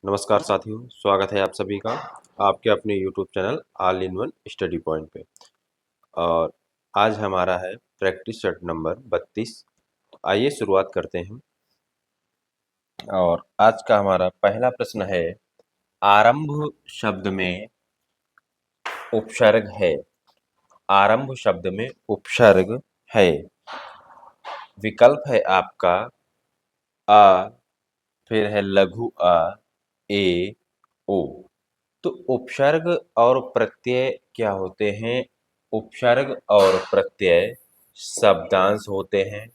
नमस्कार साथियों, स्वागत है आप सभी का आपके अपने YouTube channel all in one study point पे। और आज हमारा है प्रैक्टिस सेट नंबर 32। आइए शुरुआत करते हैं। और आज का हमारा पहला प्रश्न है, आरंभ शब्द में उपसर्ग है। आरंभ शब्द में उपसर्ग है। विकल्प है आपका आ, फिर है लघु आ, ए, ओ। तो उपसर्ग और प्रत्यय क्या होते हैं? उपसर्ग और प्रत्यय शब्दांश होते हैं।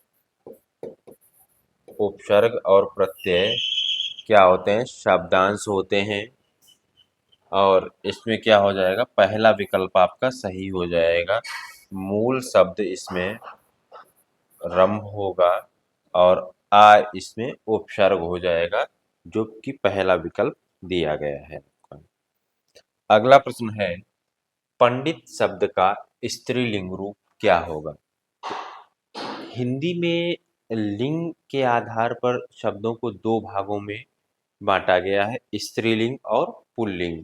उपसर्ग और प्रत्यय क्या होते हैं? शब्दांश होते हैं। और इसमें क्या हो जाएगा? पहला विकल्प आपका सही हो जाएगा। मूल शब्द इसमें रंभ होगा और आ इसमें उपसर्ग हो जाएगा, जो कि पहला विकल्प दिया गया है। अगला प्रश्न है, पंडित शब्द का स्त्रीलिंग रूप क्या होगा? हिंदी में लिंग के आधार पर शब्दों को दो भागों में बांटा गया है, स्त्रीलिंग और पुल्लिंग।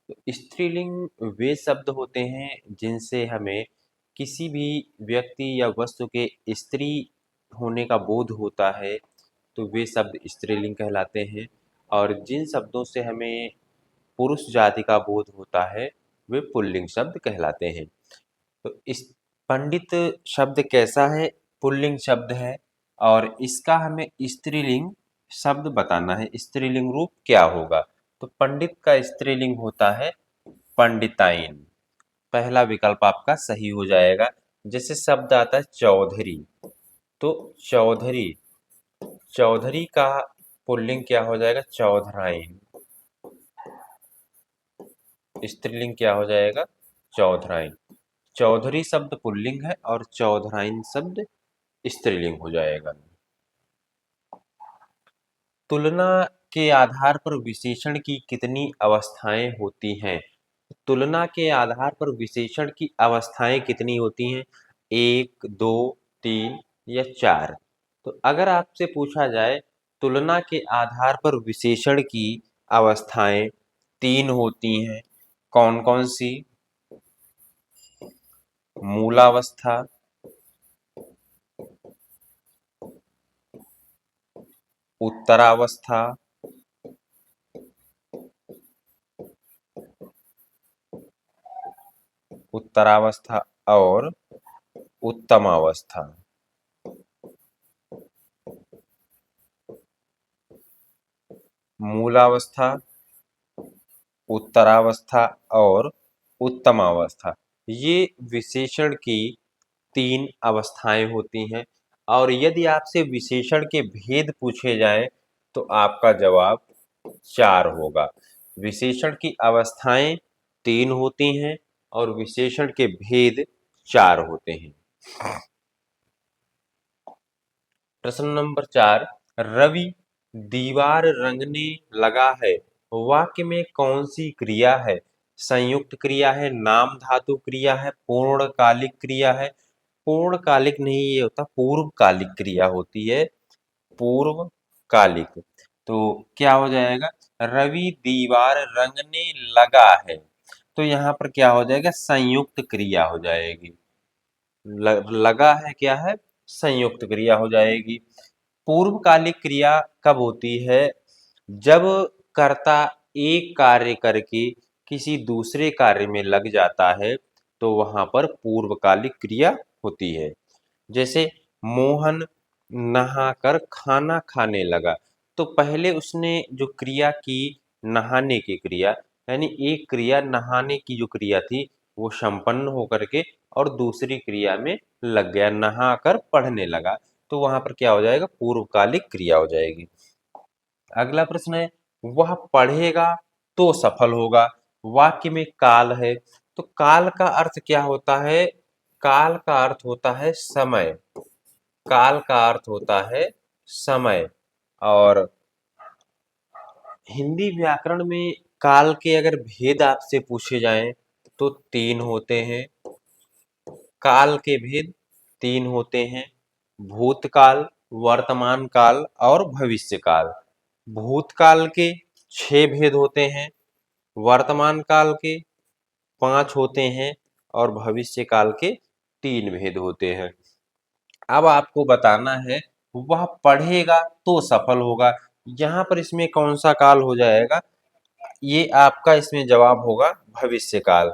तो स्त्रीलिंग वे शब्द होते हैं जिनसे हमें किसी भी व्यक्ति या वस्तु के स्त्री होने का बोध होता है, तो वे शब्द स्त्रीलिंग कहलाते हैं। और जिन शब्दों से हमें पुरुष जाति का बोध होता है, वे पुल्लिंग शब्द कहलाते हैं। तो इस पंडित शब्द कैसा है? पुल्लिंग शब्द है और इसका हमें स्त्रीलिंग शब्द बताना है। स्त्रीलिंग रूप क्या होगा? तो पंडित का स्त्रीलिंग होता है पंडिताइन। पहला विकल्प आपका सही हो जाएगा। जैसे शब्द आता है चौधरी, तो चौधरी, चौधरी का पुल्लिंग क्या हो जाएगा? चौधराइन। स्त्रीलिंग क्या हो जाएगा? चौधराइन। चौधरी शब्द पुल्लिंग है और चौधराइन शब्द स्त्रीलिंग हो जाएगा। तुलना के आधार पर विशेषण की कितनी अवस्थाएं होती हैं? तुलना के आधार पर विशेषण की अवस्थाएं कितनी होती हैं? एक, दो, तीन या चार? तो अगर आपसे पूछा जाए, तुलना के आधार पर विशेषण की अवस्थाएं तीन होती हैं। कौन कौन सी? मूलावस्था, उत्तरावस्था, उत्तरावस्था और उत्तमावस्था। मूलावस्था, उत्तरावस्था और उत्तमावस्था, ये विशेषण की तीन अवस्थाएं होती हैं। और यदि आपसे विशेषण के भेद पूछे जाएं तो आपका जवाब चार होगा। विशेषण की अवस्थाएं तीन होती हैं और विशेषण के भेद चार होते हैं। प्रश्न नंबर 4, रवि दीवार रंगने लगा है, वाक्य में कौन सी क्रिया है? संयुक्त क्रिया है, नाम धातु क्रिया है, पूर्णकालिक क्रिया है? पूर्णकालिक नहीं, ये होता पूर्वकालिक क्रिया होती है। पूर्वकालिक। तो क्या हो जाएगा? रवि दीवार रंगने लगा है, तो यहाँ पर क्या हो जाएगा? संयुक्त क्रिया हो जाएगी। लगा है क्या है? संयुक्त क्रिया हो जाएगी। पूर्वकालिक क्रिया कब होती है? जब कर्ता एक कार्य करके किसी दूसरे कार्य में लग जाता है, तो वहां पर पूर्वकालिक क्रिया होती है। जैसे मोहन नहाकर खाना खाने लगा, तो पहले उसने जो क्रिया की, नहाने की क्रिया, यानी एक क्रिया नहाने की जो क्रिया थी वो संपन्न होकर के और दूसरी क्रिया में लग गया, नहाकर पढ़ने लगा, तो वहां पर क्या हो जाएगा? पूर्वकालिक क्रिया हो जाएगी। अगला प्रश्न है, वह पढ़ेगा तो सफल होगा, वाक्य में काल है, तो काल का अर्थ क्या होता है? काल का अर्थ होता है समय। काल का अर्थ होता है समय। और हिंदी व्याकरण में काल के अगर भेद आपसे पूछे जाएं तो तीन होते हैं। काल के भेद तीन होते हैं, भूतकाल, वर्तमान काल और भविष्य काल। भूतकाल के 6 भेद होते हैं, वर्तमान काल के 5 होते हैं और भविष्य काल के 3 भेद होते हैं। अब आपको बताना है वह पढ़ेगा तो सफल होगा। यहाँ पर इसमें कौन सा काल हो जाएगा? ये आपका इसमें जवाब होगा भविष्य काल।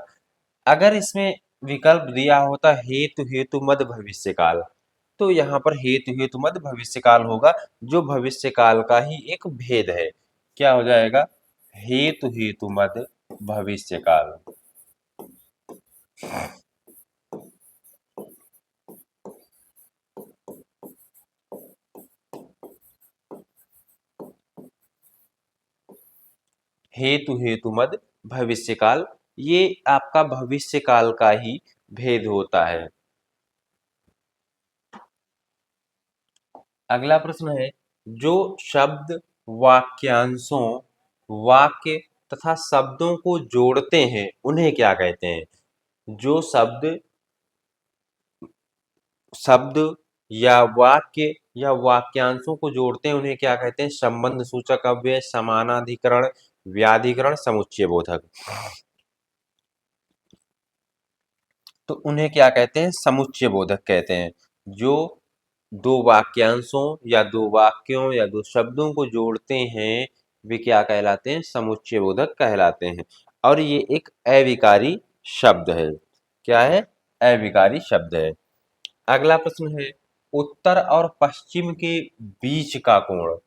अगर इसमें विकल्प दिया होता हेतु हेतु मद भविष्य काल, तो यहाँ पर हेतु हेतु मद भविष्य काल होगा, जो भविष्य काल का ही एक भेद है। क्या हो जाएगा? हेतु हेतु मद भविष्य काल। हेतु हेतु मद भविष्य काल, ये आपका भविष्य काल का ही भेद होता है। अगला प्रश्न है, जो शब्द वाक्यांशों, वाक्य तथा शब्दों को जोड़ते हैं उन्हें क्या कहते हैं? जो शब्द शब्द या वाक्य या वाक्यांशों को जोड़ते हैं उन्हें क्या कहते हैं? संबंध सूचक अव्यय, समानाधिकरण, व्याधिकरण, समुच्चय बोधक। तो उन्हें क्या कहते हैं? समुच्चय बोधक कहते हैं। जो दो वाक्यांशों या दो वाक्यों या दो शब्दों को जोड़ते हैं वे क्या कहलाते हैं? समुच्चय बोधक कहलाते हैं। और ये एक अविकारी शब्द है। क्या है? अविकारी शब्द है। अगला प्रश्न है, उत्तर और पश्चिम के बीच का कोण।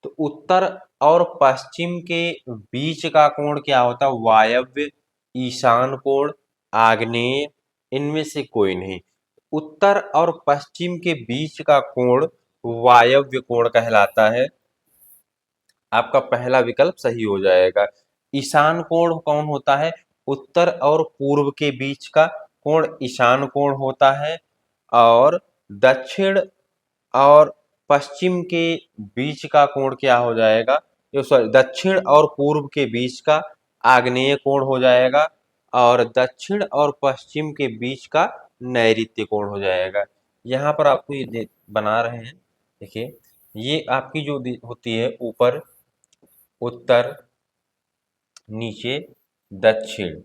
तो उत्तर और पश्चिम के बीच का कोण क्या होता है? वायव्य, ईशान कोण, आग्नेय, इनमें से कोई नहीं। उत्तर और पश्चिम के बीच का कोण वायव्य कोण कहलाता है। आपका पहला विकल्प सही हो जाएगा। ईशान कोण कौन होता है? उत्तर और पूर्व के बीच का कोण ईशान कोण होता है। और दक्षिण और पश्चिम के बीच का कोण क्या हो जाएगा? सॉरी, दक्षिण और पूर्व के बीच का आग्नेय कोण हो जाएगा और दक्षिण और पश्चिम के बीच का नैऋत्य कोण हो जाएगा। यहाँ पर आपको ये बना रहे हैं, देखिए, ये आपकी जो होती है ऊपर उत्तर, नीचे दक्षिण,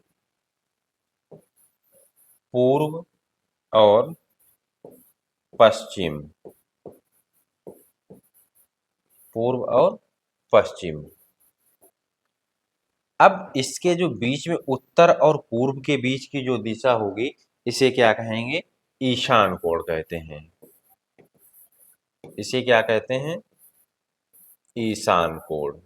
पूर्व और पश्चिम, पूर्व और पश्चिम। अब इसके जो बीच में उत्तर और पूर्व के बीच की जो दिशा होगी इसे क्या कहेंगे? ईशान कोण कहते हैं। इसे क्या कहते हैं? ईशान कोण।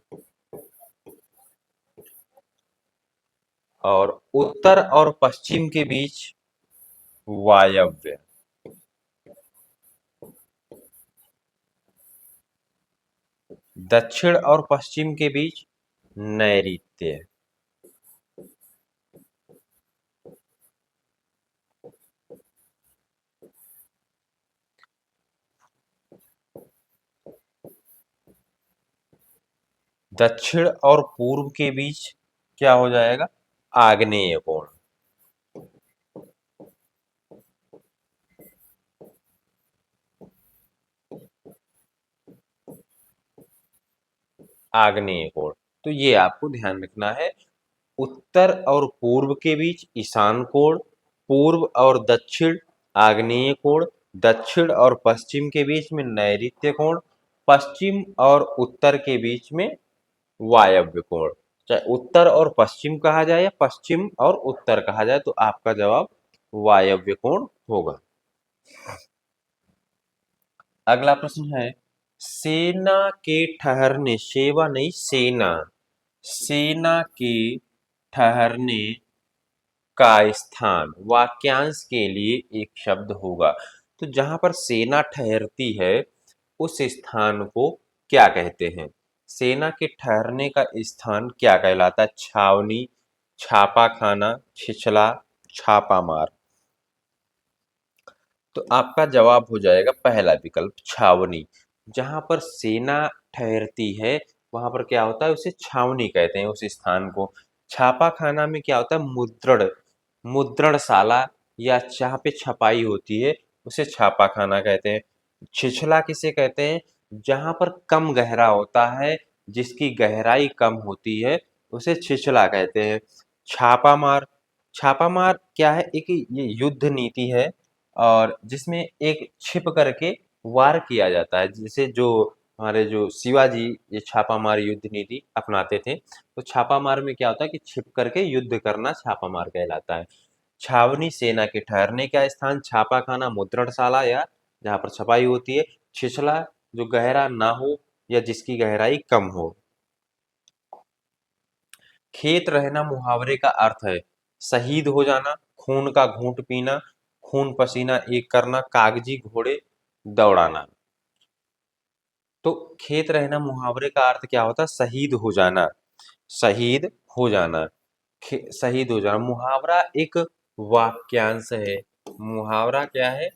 और उत्तर और पश्चिम के बीच वायव्य। दक्षिण और पश्चिम के बीच नैऋत्य। दक्षिण और पूर्व के बीच क्या हो जाएगा? आग्नेय कोण। आग्नेय कोण। तो ये आपको ध्यान रखना है। उत्तर और पूर्व के बीच ईशान कोण, पूर्व और दक्षिण आग्नेय कोण, दक्षिण और पश्चिम के बीच में नैऋत्य कोण, पश्चिम और उत्तर के बीच में वायव्य कोण। चाहे उत्तर और पश्चिम कहा जाए या पश्चिम और उत्तर कहा जाए, तो आपका जवाब वायव्य कोण होगा। अगला प्रश्न है, सेना के ठहरने, सेवा नहीं सेना, सेना के ठहरने का स्थान वाक्यांश के लिए एक शब्द होगा। तो जहां पर सेना ठहरती है उस स्थान को क्या कहते हैं? सेना के ठहरने का स्थान क्या कहलाता है? छावनी, छापा खाना, छिछला, छापा मार। तो आपका जवाब हो जाएगा पहला विकल्प, छावनी। जहां पर सेना ठहरती है वहां पर क्या होता है? उसे छावनी कहते हैं उस स्थान को। छापा खाना में क्या होता है? मुद्रण, मुद्रणशाला या जहाँ पे छपाई होती है उसे छापा खाना कहते हैं। छिछला किसे कहते हैं? जहां पर कम गहरा होता है जिसकी गहराई कम होती है उसे छिछला कहते हैं। छापामार, छापामार क्या है, एक ये युद्ध नीति है और जिसमें एक छिप करके वार किया जाता है। जैसे जो हमारे जो शिवाजी ये छापामार युद्ध नीति अपनाते थे, तो छापामार में क्या होता है कि छिप करके युद्ध करना छापामार कहलाता है। छावनी सेना के ठहरने का स्थान, छापा खाना मुद्रणशाला या जहाँ पर छपाई होती है। छिछला जो गहरा ना हो या जिसकी गहराई कम हो। खेत रहना मुहावरे का अर्थ है शहीद हो जाना, खून का घूंट पीना, खून पसीना एक करना, कागजी घोड़े दौड़ाना। तो खेत रहना मुहावरे का अर्थ क्या होता है? शहीद हो जाना, शहीद हो जाना, शहीद हो जाना। मुहावरा एक वाक्यांश है। मुहावरा क्या है?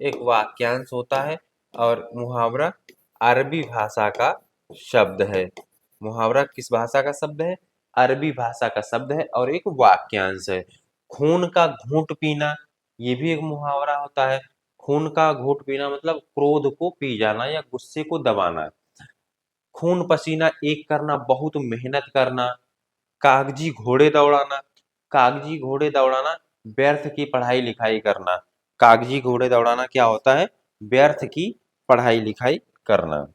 एक वाक्यांश होता है और मुहावरा अरबी भाषा का शब्द है। मुहावरा किस भाषा का शब्द है? अरबी भाषा का शब्द है और एक वाक्यांश है। खून का घूंट पीना, ये भी एक मुहावरा होता है। खून का घूंट पीना मतलब क्रोध को पी जाना या गुस्से को दबाना। खून पसीना एक करना, बहुत मेहनत करना। कागजी घोड़े दौड़ाना, कागजी घोड़े दौड़ाना व्यर्थ की पढ़ाई लिखाई करना। कागजी घोड़े दौड़ाना क्या होता है? व्यर्थ की पढ़ाई लिखाई करना।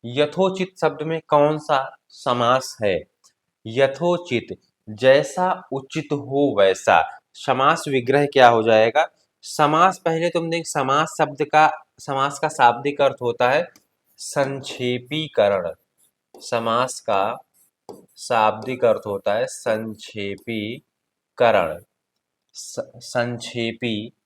यथोचित शब्द में कौन सा समास है? यथोचित, जैसा उचित हो वैसा। समास विग्रह क्या हो जाएगा? समास पहले तुम देख, समास शब्द का, समास का शाब्दिक अर्थ होता है संक्षेपीकरण। समास का शाब्दिक अर्थ होता है संक्षेपीकरण। संक्षेपीकरण।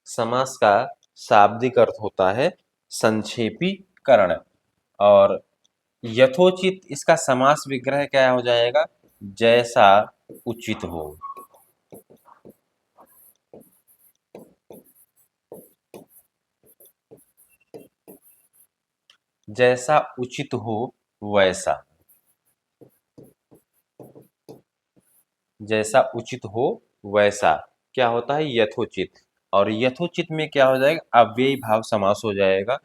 समास का शाब्दिक अर्थ होता है संक्षेपीकरण। और यथोचित, इसका समास विग्रह क्या हो जाएगा? जैसा उचित हो। जैसा उचित हो वैसा। जैसा उचित हो वैसा क्या होता है? यथोचित। और यथोचित में क्या हो जाएगा? अव्ययी भाव समास हो जाएगा।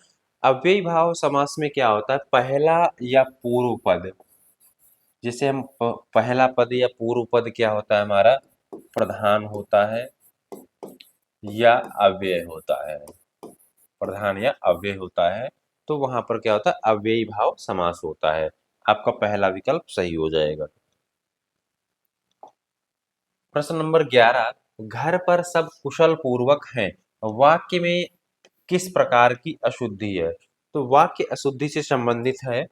अव्ययी भाव समास में क्या होता है? पहला या पूर्व पद, जिसे हम पहला पद या पूर्व पद क्या होता है हमारा? प्रधान होता है या अव्यय होता है। प्रधान या अव्यय होता है, तो वहां पर क्या होता है? अव्ययी भाव समास होता है। आपका पहला विकल्प सही हो जाएगा। प्रश्न नंबर 11, घर पर सब कुशल पूर्वक हैं, वाक्य में किस प्रकार की अशुद्धि है? तो वाक्य अशुद्धि से संबंधित है।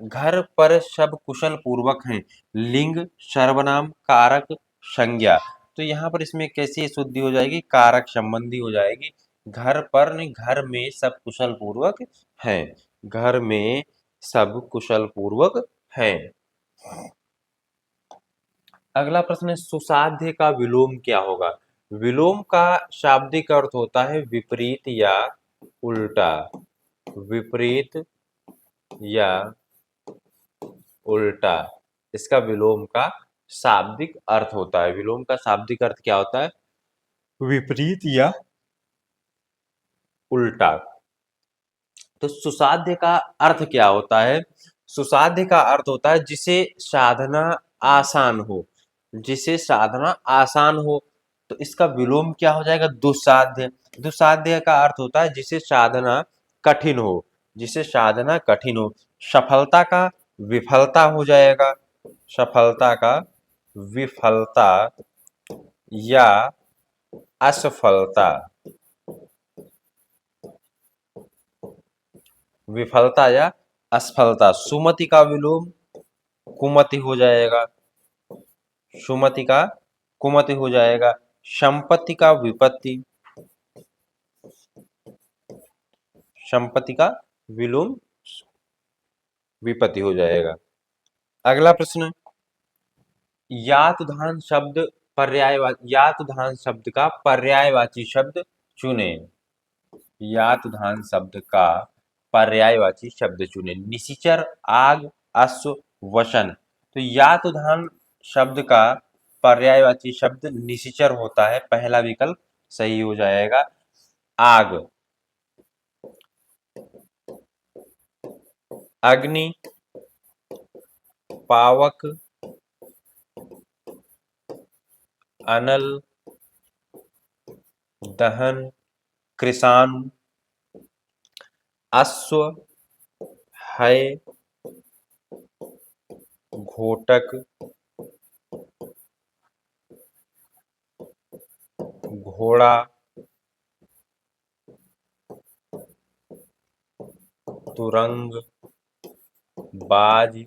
घर पर सब कुशल पूर्वक हैं, लिंग, सर्वनाम, कारक, संज्ञा। तो यहाँ पर इसमें कैसी अशुद्धि हो जाएगी? कारक संबंधी हो जाएगी। घर पर नहीं, घर में सब कुशल पूर्वक हैं। घर में सब कुशल पूर्वक हैं। अगला प्रश्न है सुसाध्य का विलोम क्या होगा? विलोम का शाब्दिक अर्थ होता है विपरीत या उल्टा। विपरीत या उल्टा, इसका विलोम का शाब्दिक अर्थ होता है। विलोम का शाब्दिक अर्थ क्या होता है? विपरीत या उल्टा। तो सुसाध्य का अर्थ क्या होता है? सुसाध्य का अर्थ होता है जिसे साधना आसान हो। जिसे साधना आसान हो, तो इसका विलोम क्या हो जाएगा? दुस्साध्य। दुस्साध्य का अर्थ होता है जिसे साधना कठिन हो। जिसे साधना कठिन हो। सफलता का विफलता हो जाएगा। सफलता का विफलता या असफलता। विफलता या असफलता। सुमति का विलोम कुमति हो जाएगा। सुमति का कुमति हो जाएगा। संपत्ति का विपत्ति। संपत्ति का विलोम विपत्ति हो जाएगा। अगला प्रश्न, यातुधान शब्द यातुधान शब्द का पर्यायवाची शब्द चुने। यातुधान शब्द का पर्यायवाची शब्द चुने। निशिचर, आग, अश्व, वसन। तो यातुधान शब्द का पर्यायवाची शब्द निशिचर होता है, पहला विकल्प सही हो जाएगा। आग, अग्नि, पावक, अनल, दहन, कृषाणु, अश्व, है, घोटक, घोड़ा, तुरंग, बाज,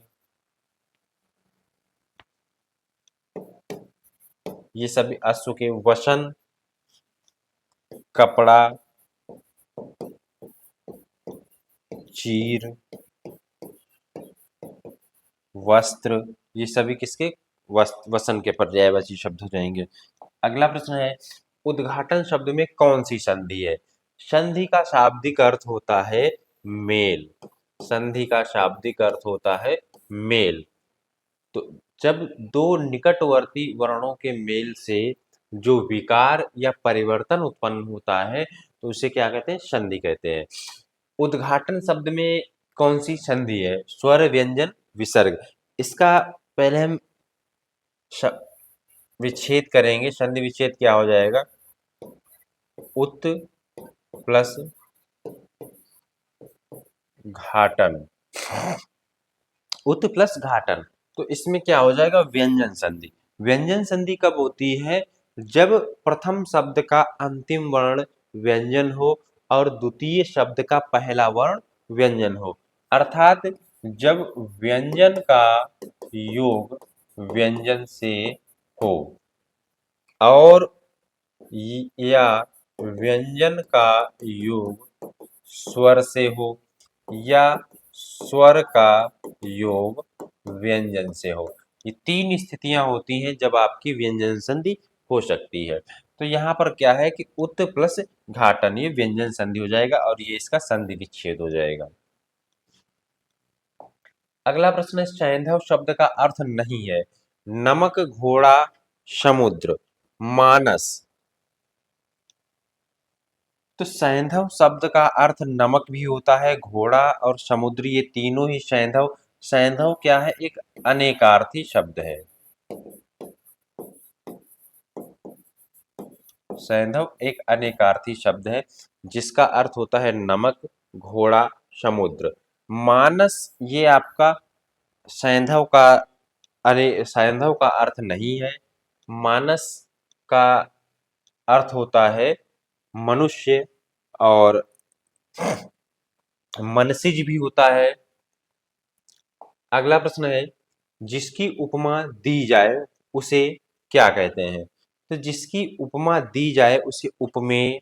ये सभी अश्व के। वसन, कपड़ा, चीर, वस्त्र, ये सभी किसके वसन के पर्यायवाची शब्द हो जाएंगे। अगला प्रश्न है, उद्घाटन शब्द में कौन सी संधि है? संधि का शाब्दिक अर्थ होता है मेल। संधि का शाब्दिक अर्थ होता है मेल। तो जब दो निकटवर्ती वर्णों के मेल से जो विकार या परिवर्तन उत्पन्न होता है तो उसे क्या कहते हैं? संधि कहते हैं। उद्घाटन शब्द में कौन सी संधि है? स्वर, व्यंजन, विसर्ग। इसका पहले हम विच्छेद करेंगे। संधि विच्छेद क्या हो जाएगा? उत प्लस घाटन, उत प्लस घाटन। तो इसमें क्या हो जाएगा? व्यंजन संधि। व्यंजन संधि कब होती है? जब प्रथम शब्द का अंतिम वर्ण व्यंजन हो और द्वितीय शब्द का पहला वर्ण व्यंजन हो, अर्थात जब व्यंजन का योग व्यंजन से हो और या व्यंजन का योग स्वर से हो या स्वर का योग व्यंजन से हो। ये तीन स्थितियां होती हैं जब आपकी व्यंजन संधि हो सकती है। तो यहाँ पर क्या है कि उत प्लस घाटन, ये व्यंजन संधि हो जाएगा और ये इसका संधि विच्छेद हो जाएगा। अगला प्रश्न है, सैंधव शब्द का अर्थ नहीं है नमक, घोड़ा, समुद्र, मानस। तो सैंधव शब्द का अर्थ नमक भी होता है, घोड़ा और समुद्र, ये तीनों ही सैंधव। सैंधव क्या है? एक अनेकार्थी शब्द है। सैंधव एक अनेकार्थी शब्द है जिसका अर्थ होता है नमक, घोड़ा, समुद्र। मानस ये आपका सैंधव का सैंधव का अर्थ नहीं है। मानस का अर्थ होता है मनुष्य और मनसिज भी होता है। अगला प्रश्न है, जिसकी उपमा दी जाए उसे क्या कहते हैं? तो जिसकी उपमा दी जाए उसे उपमेय,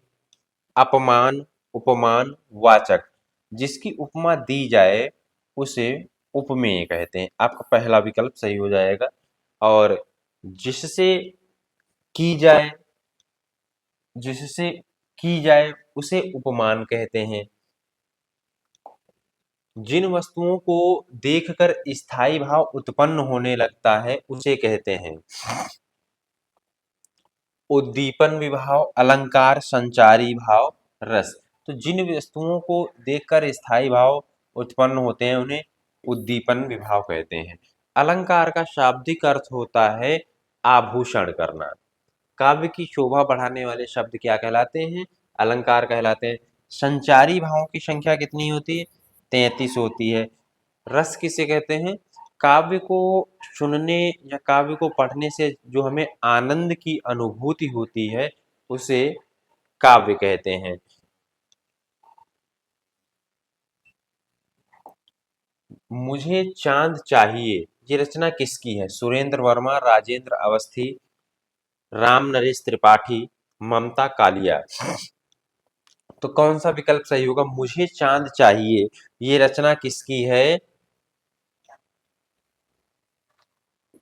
अपमान, उपमान, वाचक। जिसकी उपमा दी जाए उसे उपमेय कहते हैं। आपका पहला विकल्प सही हो जाएगा। और जिससे की जाए, जिससे की जाए उसे उपमान कहते हैं। जिन वस्तुओं को देखकर स्थायी भाव उत्पन्न होने लगता है उसे कहते हैं उद्दीपन विभाव, अलंकार, संचारी भाव, रस। तो जिन वस्तुओं को देखकर स्थायी भाव उत्पन्न होते हैं उन्हें उद्दीपन विभाव कहते हैं। अलंकार का शाब्दिक अर्थ होता है आभूषण करना। काव्य की शोभा बढ़ाने वाले शब्द क्या कहलाते हैं? अलंकार कहलाते हैं। संचारी भावों की संख्या कितनी होती है? 33 होती है। रस किसे कहते हैं? काव्य को सुनने या काव्य को पढ़ने से जो हमें आनंद की अनुभूति होती है उसे काव्य कहते हैं। मुझे चांद चाहिए, ये रचना किसकी है? सुरेंद्र वर्मा, राजेंद्र अवस्थी, राम नरेश त्रिपाठी, ममता कालिया। तो कौन सा विकल्प सही होगा? मुझे चांद चाहिए, ये रचना किसकी है?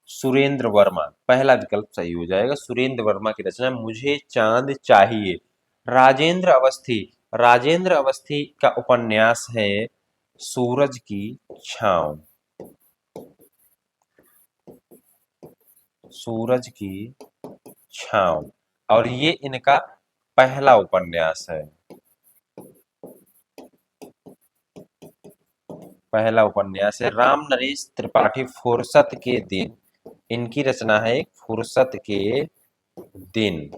सुरेंद्र वर्मा, पहला विकल्प सही हो जाएगा। सुरेंद्र वर्मा की रचना मुझे चांद चाहिए। राजेंद्र अवस्थी, राजेंद्र अवस्थी का उपन्यास है सूरज की छांव। सूरज की छांव। और ये इनका पहला उपन्यास है। पहला उपन्यास है। राम नरेश त्रिपाठी फुर्सत के दिन, इनकी रचना है एक फुर्सत के दिन।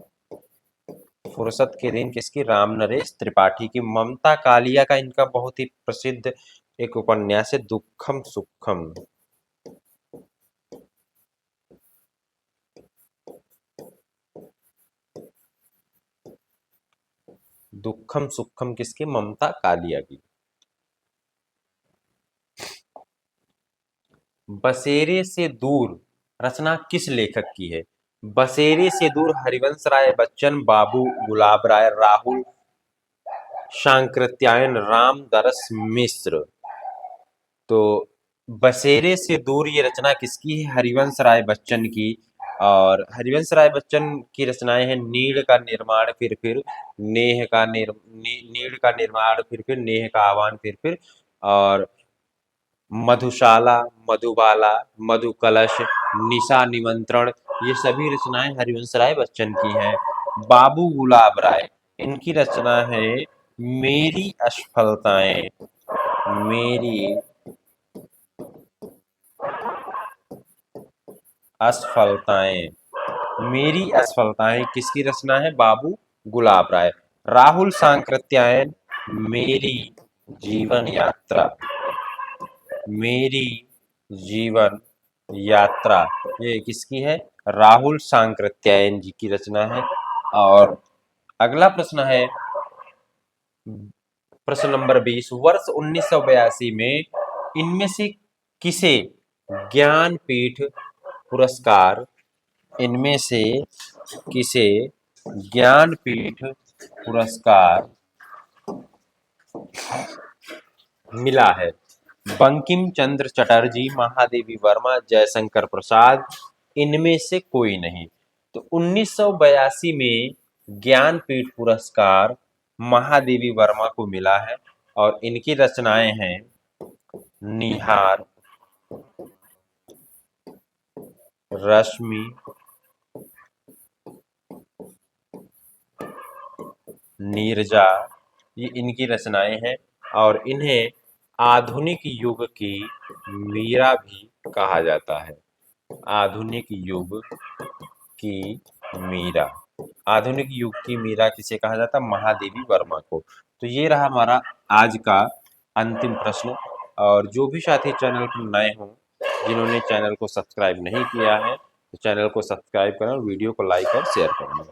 फुर्सत के दिन किसकी? राम नरेश त्रिपाठी की। ममता कालिया का इनका बहुत ही प्रसिद्ध एक उपन्यास है दुखम सुखम। दुखम सुखम किसकी? ममता कालिया की। बसेरे से दूर रचना किस लेखक की है? बसेरे से दूर हरिवंश राय बच्चन, बाबू गुलाब राय, राहुल सांकृत्यायन, रामदरस मिश्र। तो बसेरे से दूर ये रचना किसकी है? हरिवंश राय बच्चन की। और हरिवंश राय बच्चन की रचनाएं हैं नीड़ का निर्माण फिर नीड़ का निर्माण फिर नेह का आह्वान फिर और मधुशाला, मधुबाला, मधुकलश, निशा निमंत्रण, ये सभी रचनाएं हरिवंश राय बच्चन की हैं। बाबू गुलाब राय, इनकी रचना है मेरी असफलताएं। मेरी असफलताएं। मेरी असफलताएं किसकी रचना है? बाबू गुलाब राय। राहुल सांकृत्यायन, मेरी जीवन यात्रा। मेरी जीवन यात्रा ये किसकी है? राहुल सांकृत्यायन जी की रचना है। और अगला प्रश्न है प्रश्न नंबर 20। वर्ष 1982 में इनमें से किसे ज्ञानपीठ पुरस्कार इनमें से किसे ज्ञानपीठ पुरस्कार मिला है? बंकिम चंद्र चटर्जी, महादेवी वर्मा, जयशंकर प्रसाद, इनमें से कोई नहीं। तो 1982 में ज्ञानपीठ पुरस्कार महादेवी वर्मा को मिला है और इनकी रचनाएं हैं निहार, रश्मि, नीरजा, ये इनकी रचनाएं हैं। और इन्हें आधुनिक युग की मीरा भी कहा जाता है। आधुनिक युग की मीरा। आधुनिक युग की मीरा किसे कहा जाता है? महादेवी वर्मा को। तो ये रहा हमारा आज का अंतिम प्रश्न। और जो भी साथी चैनल पर नए हों, जिन्होंने चैनल को सब्सक्राइब नहीं किया है, तो चैनल को सब्सक्राइब करें और वीडियो को लाइक और शेयर करें।